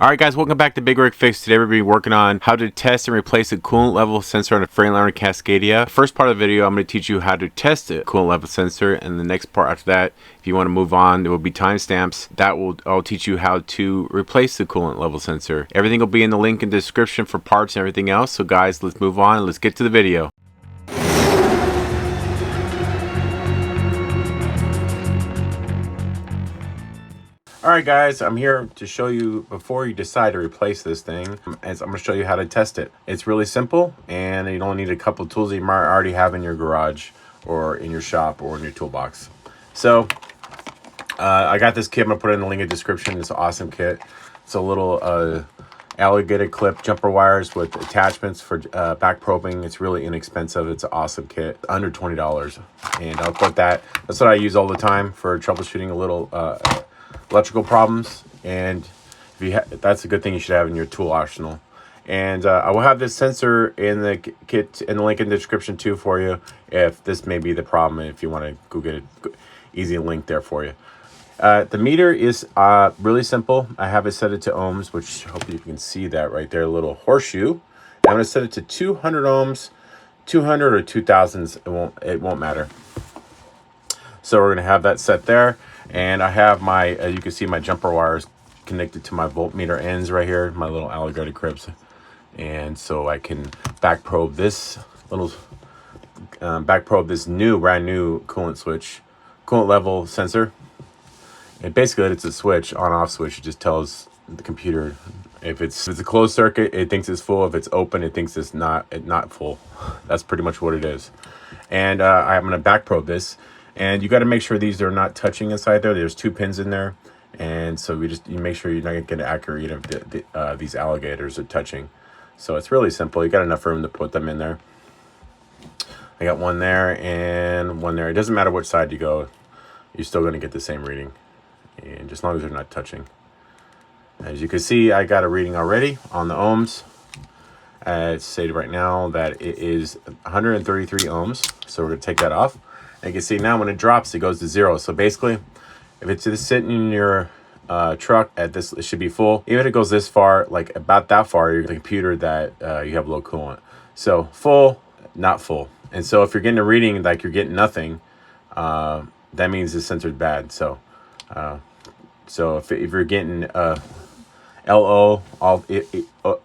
Alright guys, welcome back to Big Rig Fix. Today we're going to be working on how to test and replace a coolant level sensor on a Freightliner Cascadia. First part of the video, I'm going to teach you how to test a coolant level sensor, and the next part after that, if you want to move on, there will be timestamps. I'll teach you how to replace the coolant level sensor. Everything will be in the link in the description for parts and everything else. So guys, let's move on. Let's get to the video. Alright guys, I'm here to show you, before you decide to replace this thing, I'm going to show you how to test it. It's really simple, and you don't need a couple of tools that you might already have in your garage or in your shop or in your toolbox. So I got this kit. I'm going to put it in the link in the description. It's an awesome kit. It's a little alligator clip jumper wires with attachments for back probing. It's really inexpensive. It's an awesome kit, under $20, and I'll put that. That's what I use all the time for troubleshooting a little electrical problems, and if that's a good thing you should have in your tool arsenal. And I will have this sensor in the kit in the link in the description too for you, if this may be the problem, if you want to go get it, easy link there for you. The meter is really simple. I have it set it to ohms, which hopefully you can see that right there, a little horseshoe. I'm going to set it to 200 ohms, 200 or 2000s, it won't matter. So we're going to have that set there. And I have my, you can see my jumper wires connected to my voltmeter ends right here, my little alligator clips. And so I can back probe this little, brand new coolant switch, coolant level sensor. And basically it's a switch, on off switch. It just tells the computer if it's a closed circuit, it thinks it's full. If it's open, it thinks it's not full. That's pretty much what it is. And I'm going to back probe this. And you got to make sure these are not touching inside there. There's 2 pins in there, and so you make sure you're not going to get an accurate read of these alligators are touching. So it's really simple. You got enough room to put them in there. I got one there and one there. It doesn't matter which side you go, you're still going to get the same reading, and just as long as they're not touching. As you can see, I got a reading already on the ohms. It's stated right now that it is 133 ohms. So we're going to take that off. And you can see now when it drops, it goes to 0. So basically, if it's just sitting in your truck at this, it should be full. Even if it goes this far, like about that far, you're the computer that you have low coolant. So full, not full. And so if you're getting a reading like you're getting nothing, that means the sensor's bad. So if you're getting LO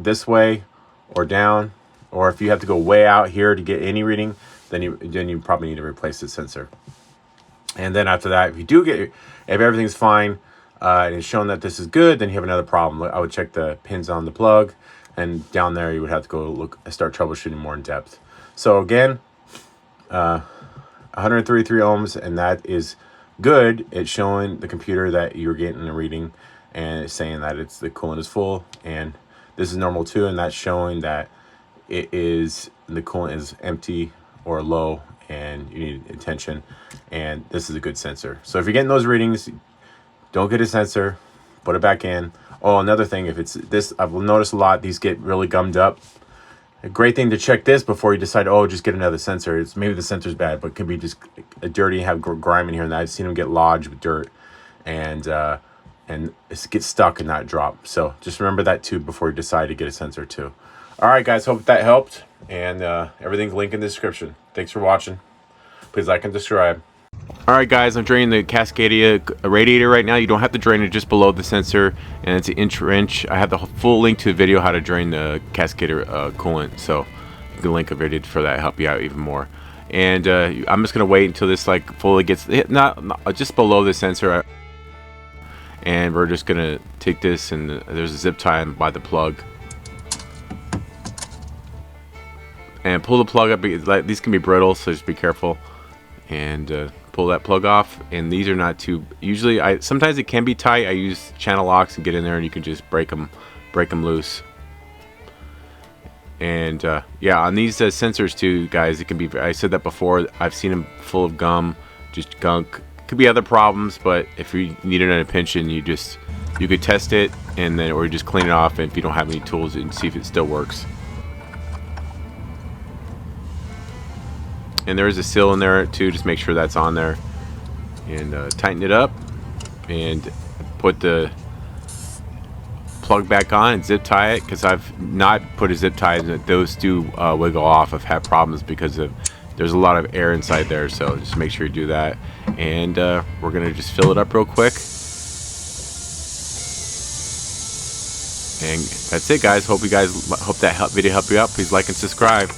this way or down, or if you have to go way out here to get any reading, then you probably need to replace the sensor. And then after that, if everything's fine and it's shown that this is good, then you have another problem. I would check the pins on the plug, and down there you would have to go start troubleshooting more in depth. So again, 133 ohms, and that is good. It's showing the computer that you're getting a reading, and it's saying that the coolant is full, and this is normal too, and that's showing that the coolant is empty or low, and you need attention, and this is a good sensor. So if you're getting those readings, don't get a sensor, put it back in. Oh, another thing, if it's this, I've noticed a lot, these get really gummed up. A great thing to check this before you decide, oh, just get another sensor. It's maybe the sensor's bad, but it could be just dirty, have grime in here, and I've seen them get lodged with dirt, and it gets stuck and not drop. So just remember that too before you decide to get a sensor too. All right, guys, hope that helped, and everything's linked in the description. Thanks for watching. Please like and subscribe. All right, guys, I'm draining the Cascadia radiator right now. You don't have to drain it, just below the sensor, and it's an inch. I have the full link to the video how to drain the Cascadia coolant, so you can link a video for that, help you out even more. And I'm just gonna wait until this like fully gets not just below the sensor, and we're just gonna take this, and there's a zip tie by the plug. And pull the plug up. These can be brittle, so just be careful. And pull that plug off. And these are not too. Usually, sometimes it can be tight. I use channel locks and get in there, and you can just break them loose. And yeah, on these sensors too, guys, it can be. I said that before. I've seen them full of gum, just gunk. Could be other problems, but if you need it in a pinch, and you could test it, and then or you just clean it off. And if you don't have any tools, and see if it still works. And there is a seal in there too, just make sure that's on there. And tighten it up, and put the plug back on and zip tie it, because I've not put a zip tie in it. Those do wiggle off. I've had problems because there's a lot of air inside there, so just make sure you do that. And we're gonna just fill it up real quick. And that's it, guys. Hope that video helped you out. Please like and subscribe.